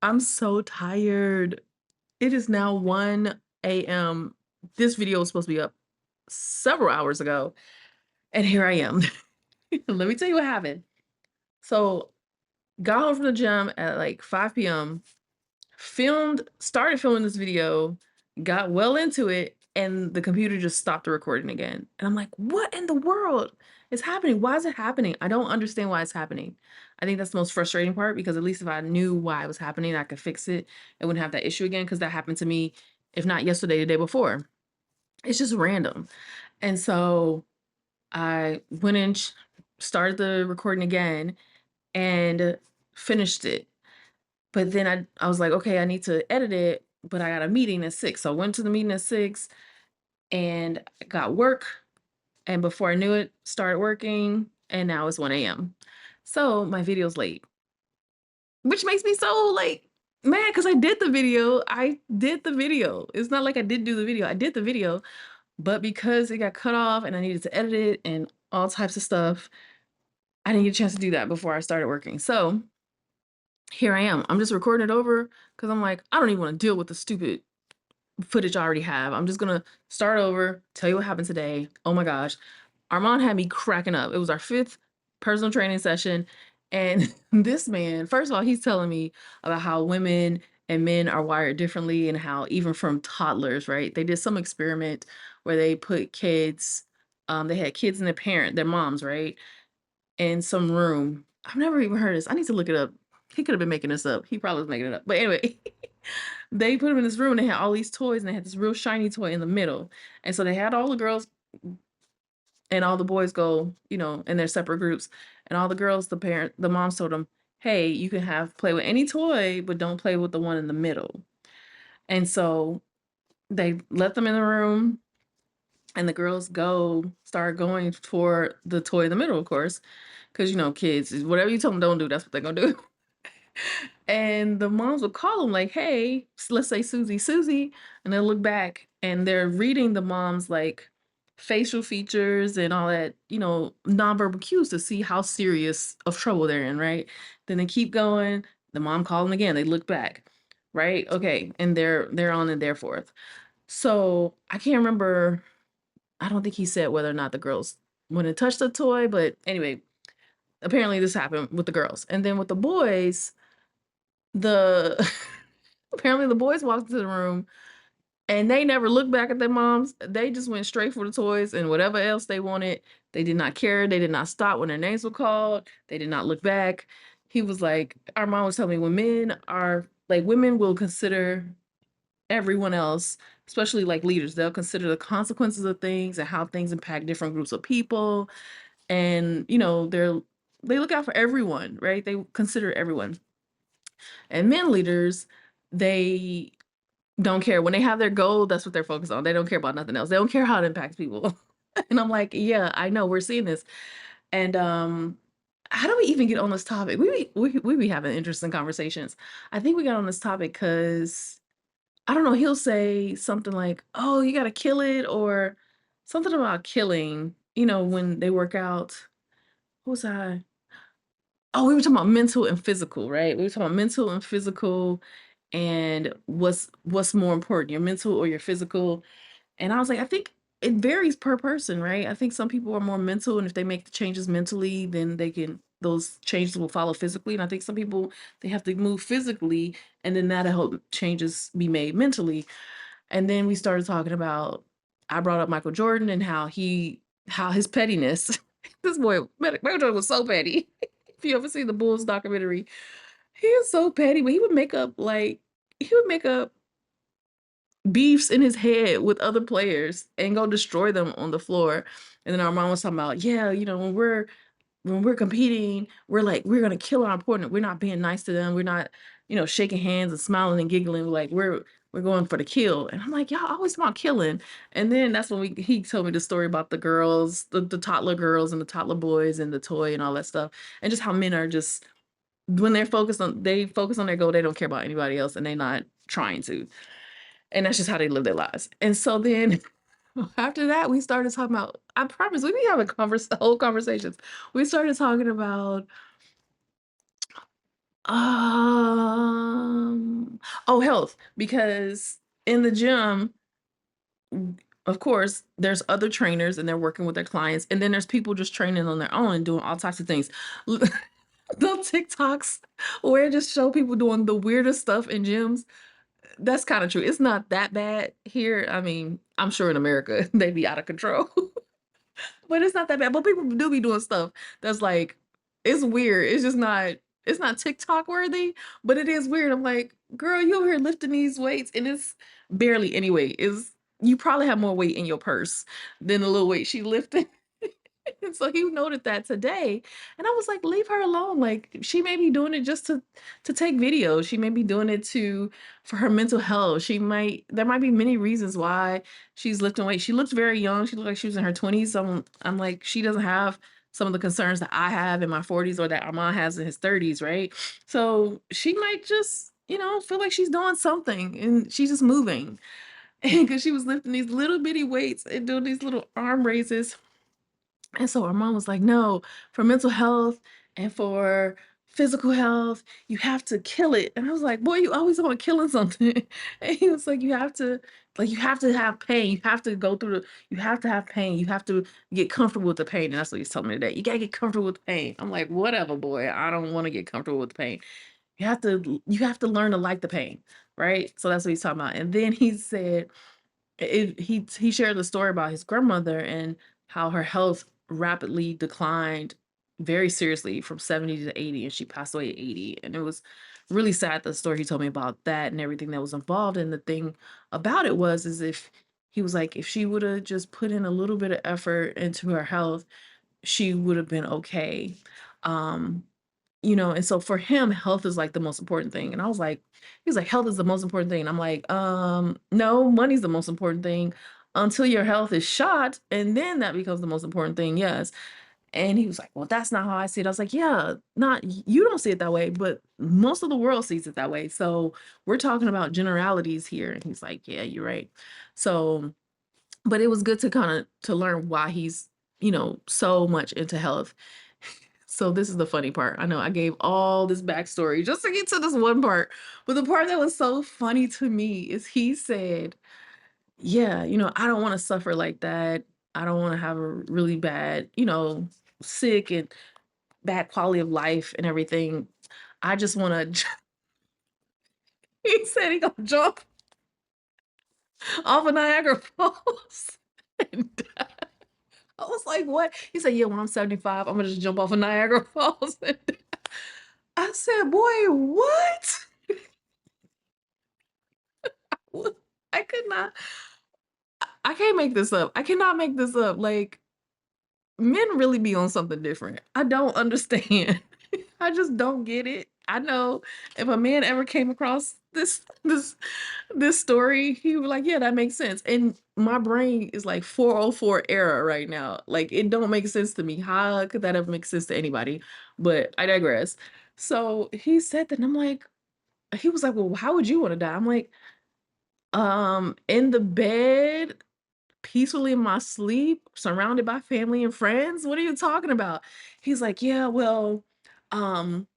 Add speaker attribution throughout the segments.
Speaker 1: I'm so tired. It is now 1 AM. This video was supposed to be up several hours ago, and here I am. Let me tell you what happened. So, got home from the gym at like 5 PM, started filming this video, got well into it, and the computer just stopped the recording again. And I'm like, what in the world is happening? Why is it happening? I don't understand why it's happening. I think that's the most frustrating part because at least if I knew why it was happening, I could fix it. I wouldn't have that issue again because that happened to me, if not yesterday, the day before. It's just random. And so I went in, started the recording again, and finished it. But then I was like, okay, I need to edit it, but I got a meeting at 6. So I went to the meeting at 6 and got work. And before I knew it, started working. And now it's 1 AM. So my video's late, which makes me so like mad because I did the video. I did the video. It's not like I didn't do the video. I did the video, but because it got cut off and I needed to edit it and all types of stuff, I didn't get a chance to do that before I started working. So here I am. I'm just recording it over because I'm like, I don't even want to deal with the stupid footage I already have. I'm just gonna start over, tell you what happened today. Oh my gosh. Armand had me cracking up. It was our fifth personal training session. And this man, first of all, he's telling me about how women and men are wired differently and how even from toddlers, right? They did some experiment where they put kids, they had kids and their moms, right? In some room. I've never even heard this. I need to look it up. He could have been making this up. He probably was making it up. But anyway, they put him in this room and they had all these toys and they had this real shiny toy in the middle. And so they had all the girls and all the boys go, in their separate groups. And all the girls, the moms told them, hey, you can play with any toy, but don't play with the one in the middle. And so they let them in the room and the girls start going for the toy in the middle, of course. Cause kids, whatever you tell them don't do, that's what they're gonna do. And the moms would call them like, hey, let's say Susie, and they'll look back and they're reading the mom's like facial features and all that, nonverbal cues to see how serious of trouble they're in, right? Then they keep going. The mom called them again. They look back, right? Okay, and they're on and there forth. So I can't remember. I don't think he said whether or not the girls went and touched the toy, but anyway, apparently this happened with the girls, and then with the boys the apparently the boys walked into the room and they never looked back at their moms. They just went straight for the toys and whatever else they wanted. They did not care. They did not stop when their names were called. They did not look back. He was like, our mom was telling me when men are like women will consider everyone else, especially like leaders, they'll consider the consequences of things and how things impact different groups of people. And they look out for everyone, right? They consider everyone. And men leaders, they don't care. When they have their goal, that's what they're focused on. They don't care about nothing else. They don't care how it impacts people. And I'm like, yeah, I know, we're seeing this. And how do we even get on this topic? We be having interesting conversations. I think we got on this topic because I don't know, he'll say something like, "Oh, you gotta kill it," or something about killing, when they work out. What was I? Oh, we were talking about mental and physical, right? We were talking about mental and physical and what's more important, your mental or your physical. And I was like, I think it varies per person, right? I think some people are more mental, and if they make the changes mentally, then those changes will follow physically. And I think some people they have to move physically, and then that'll help changes be made mentally. And then we started talking about I brought up Michael Jordan and how his pettiness. This boy, Michael Jordan was so petty. If you ever see the Bulls documentary, he is so petty, but he would make up beefs in his head with other players and go destroy them on the floor. And then our mom was talking about, yeah, when we're competing, we're gonna kill our opponent. We're not being nice to them. We're not, shaking hands and smiling and giggling. Like we're going for the kill. And I'm like, y'all always want killing. And then that's when he told me the story about the girls, the toddler girls and the toddler boys and the toy and all that stuff. And just how men are just when they focus on their goal, they don't care about anybody else and they're not trying to. And that's just how they live their lives. And so then after that, we started talking about, I promise we be having whole conversations. We started talking about Oh, health, because in the gym, of course, there's other trainers and they're working with their clients, and then there's people just training on their own and doing all types of things. The TikToks where it just show people doing the weirdest stuff in gyms. That's kind of true. It's not that bad here. I mean, I'm sure in America they'd be out of control. But it's not that bad. But people do be doing stuff that's like, it's weird. It's not TikTok worthy, but it is weird. I'm like, girl, you over here lifting these weights and it's barely any weight. Is you probably have more weight in your purse than the little weight she lifted. And so he noted that today, and I was like, leave her alone. Like she may be doing it just to take videos. She may be doing it to for her mental health. There might be many reasons why she's lifting weight. She looks very young. She looked like she was in her 20s. So I'm like, she doesn't have some of the concerns that I have in my 40s or that Armand has in his 30s, right? So she might just, feel like she's doing something and she's just moving. And because she was lifting these little bitty weights and doing these little arm raises, and so our mom was like, no, for mental health and for physical health, you have to kill it. And I was like, boy, you always on killing something. And he was like, you have to have pain. You have to go through you have to have pain. You have to get comfortable with the pain. And that's what he's telling me today. You gotta get comfortable with the pain. I'm like, whatever, boy. I don't want to get comfortable with the pain. You have to learn to like the pain, right? So that's what he's talking about. And then he said, he shared the story about his grandmother and how her health rapidly declined very seriously from 70 to 80, and she passed away at 80. And it was really sad, the story he told me about that and everything that was involved. And the thing about it was is if he was like, if she would have just put in a little bit of effort into her health, she would have been okay. Um, and so for him, health is like the most important thing. And I was like, he was like, health is the most important thing. And I'm like, no, money's the most important thing until your health is shot. And then that becomes the most important thing. Yes. And he was like, well, that's not how I see it. I was like, yeah, not you don't see it that way, but most of the world sees it that way. So we're talking about generalities here. And he's like, yeah, you're right. So, but it was good to kind of to learn why he's, so much into health. So this is the funny part. I know I gave all this backstory just to get to this one part, but the part that was so funny to me is he said, "Yeah, I don't want to suffer like that. I don't want to have a really bad, sick and bad quality of life and everything. I just want to." He said he gonna jump off of Niagara Falls. And I was like, "What?" He said, "Yeah, when I'm 75, I'm gonna just jump off of Niagara Falls." And I said, "Boy, what?" I could not. I can't make this up. I cannot make this up. Like, men really be on something different. I don't understand. I just don't get it. I know if a man ever came across this story, he would be like, yeah, that makes sense. And my brain is like 404 era right now. Like it don't make sense to me. How could that ever make sense to anybody? But I digress. So he said that, and I'm like, he was like, well, how would you want to die? I'm like, in the bed, peacefully in my sleep, surrounded by family and friends. What are you talking about? He's like, yeah, well, um,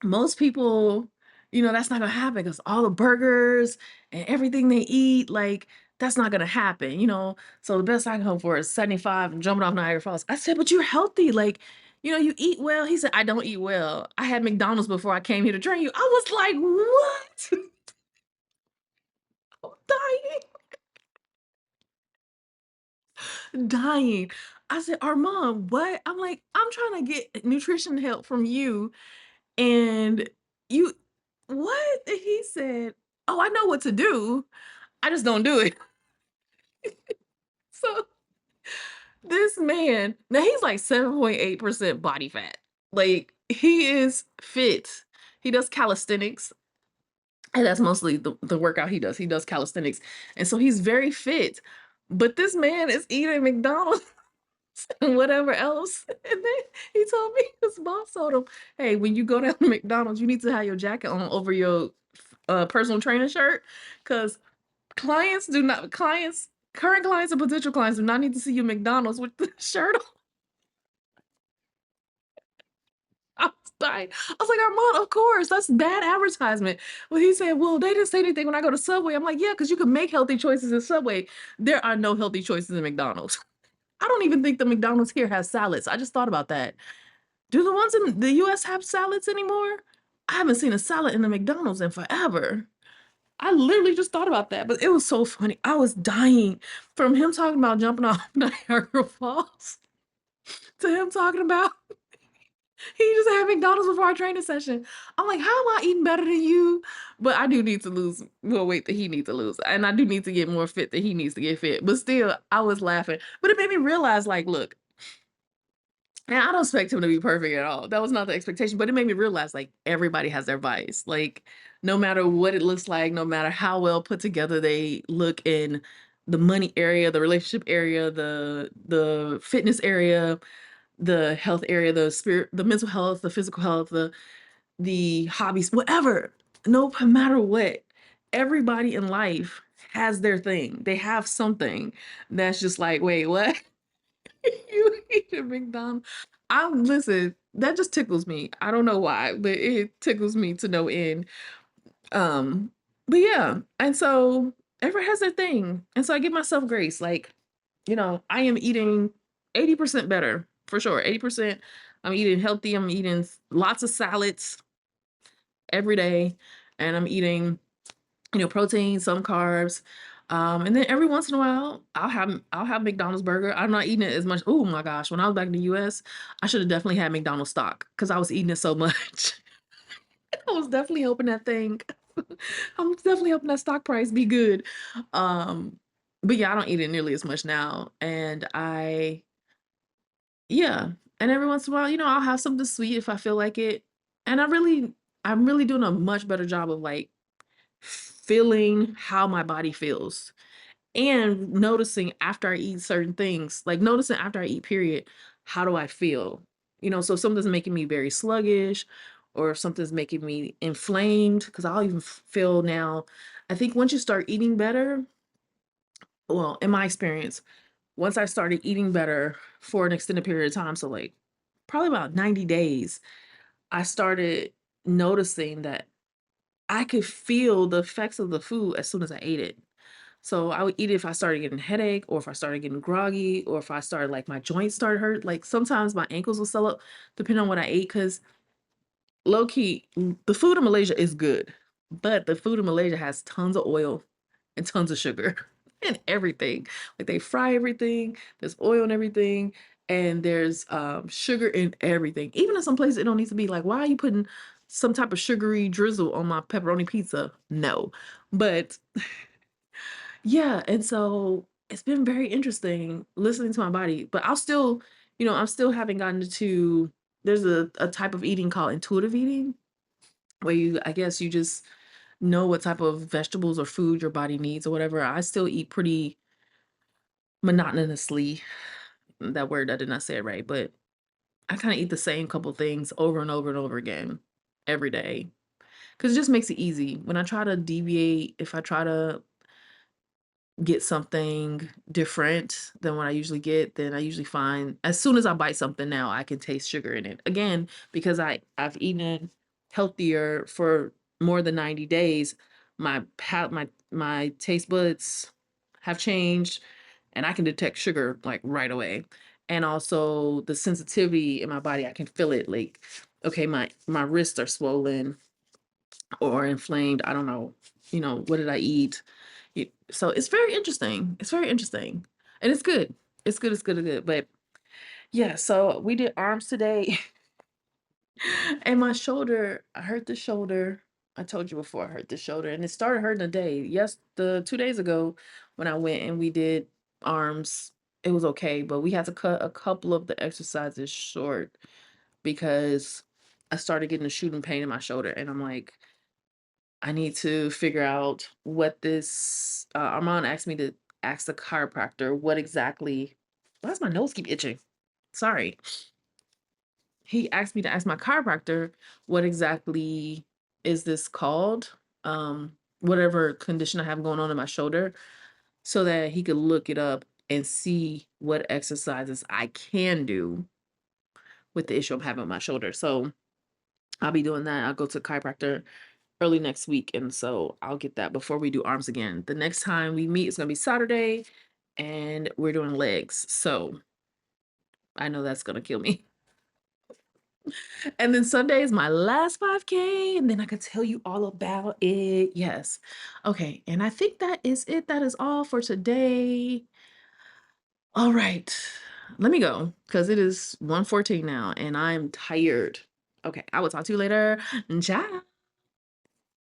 Speaker 1: most people, that's not gonna happen because all the burgers and everything they eat, like, that's not gonna happen, So the best I can hope for is 75 and jumping off Niagara Falls. I said, but you're healthy, like, you eat well. He said, I don't eat well. I had McDonald's before I came here to train you. I was like, what? I'm dying. Dying. I said, Armand, what? I'm like, I'm trying to get nutrition help from you. And you, what? And he said, oh, I know what to do. I just don't do it. So this man, now he's like 7.8% body fat. Like he is fit. He does calisthenics. And that's mostly the workout he does. He does calisthenics. And so he's very fit. But this man is eating McDonald's and whatever else. And then he told me his boss told him, hey, when you go down to McDonald's, you need to have your jacket on over your personal trainer shirt. Because current clients and potential clients do not need to see you McDonald's with the shirt on. I was dying. I was like, Armand, of course, that's bad advertisement. Well, he said, well, they didn't say anything when I go to Subway. I'm like, yeah, because you can make healthy choices in Subway. There are no healthy choices in McDonald's. I don't even think the McDonald's here has salads. I just thought about that. Do the ones in the US have salads anymore? I haven't seen a salad in the McDonald's in forever. I literally just thought about that, but it was so funny. I was dying from him talking about jumping off Niagara Falls to him talking about he just had McDonald's before our training session. I'm like, how am I eating better than you? But I do need to lose more weight that he needs to lose. And I do need to get more fit that he needs to get fit. But still, I was laughing. But it made me realize, like, look, and I don't expect him to be perfect at all. That was not the expectation, but it made me realize like everybody has their vice. Like no matter what it looks like, no matter how well put together they look in the money area, the relationship area, the fitness area, the health area, the spirit, the mental health, the physical health, the hobbies, whatever. No matter what, everybody in life has their thing. They have something that's just like, wait, what? You eat at McDonald's. I listen, that just tickles me. I don't know why, but it tickles me to no end. Um, but yeah, and so everyone has their thing. And so I give myself grace. Like, I am eating 80% better for sure. 80%. I'm eating healthy. I'm eating lots of salads every day. And I'm eating protein, some carbs. And then every once in a while, I'll have McDonald's burger. I'm not eating it as much. Oh my gosh, when I was back in the US, I should have definitely had McDonald's stock because I was eating it so much. I was definitely hoping that thing. I'm definitely hoping that stock price be good. Um, but yeah, I don't eat it nearly as much now. And yeah, and every once in a while, I'll have something sweet if I feel like it. And I'm really doing a much better job of like feeling how my body feels and noticing after I eat certain things, like noticing after I eat, period, how do I feel? So if something's making me very sluggish or if something's making me inflamed, because I'll even feel now, I think once you start eating better, well, in my experience, once I started eating better for an extended period of time, so like probably about 90 days, I started noticing that I could feel the effects of the food as soon as I ate it. So I would eat it if I started getting a headache or if I started getting groggy or if I started like my joints started hurt. Like sometimes my ankles will swell up depending on what I ate. Cause low key, the food in Malaysia is good, but the food in Malaysia has tons of oil and tons of sugar and everything. Like they fry everything, there's oil and everything, and there's sugar in everything. Even in some places it don't need to be like, why are you putting some type of sugary drizzle on my pepperoni pizza? No. But yeah, and so it's been very interesting listening to my body, but I'll still, I'm still haven't gotten to there's a type of eating called intuitive eating where I guess you just know what type of vegetables or food your body needs or whatever. I still eat pretty monotonously. That word, I did not say it right, but I kind of eat the same couple things over and over and over again every day because it just makes it easy. When I try to deviate, if I try to get something different than what I usually get, then I usually find as soon as I bite something now, I can taste sugar in it. Again, because I've eaten healthier for more than 90 days, my taste buds have changed and I can detect sugar like right away. And also the sensitivity in my body, I can feel it like okay, my wrists are swollen or inflamed. I don't know, what did I eat? So it's very interesting. It's very interesting. And it's good. It's good, it's good, it's good. But yeah, so we did arms today. And my shoulder, I hurt the shoulder. I told you before I hurt the shoulder. And it started hurting a day. Yes, the 2 days ago when I went and we did arms, it was okay. But we had to cut a couple of the exercises short because I started getting a shooting pain in my shoulder. And I'm like, I need to figure out what this Armand asked me to ask the chiropractor what exactly why does my nose keep itching? Sorry. He asked me to ask my chiropractor what exactly is this called? Whatever condition I have going on in my shoulder, so that he could look it up and see what exercises I can do with the issue I'm having with my shoulder. So I'll be doing that. I'll go to chiropractor early next week, and so I'll get that before we do arms again. The next time we meet is gonna be Saturday, and we're doing legs. So I know that's gonna kill me. And then Sunday is my last 5K, and then I could tell you all about it. Yes. Okay. And I think that is it. That is all for today. All right. Let me go because it is 1:14 now and I'm tired. Okay. I will talk to you later. Ciao.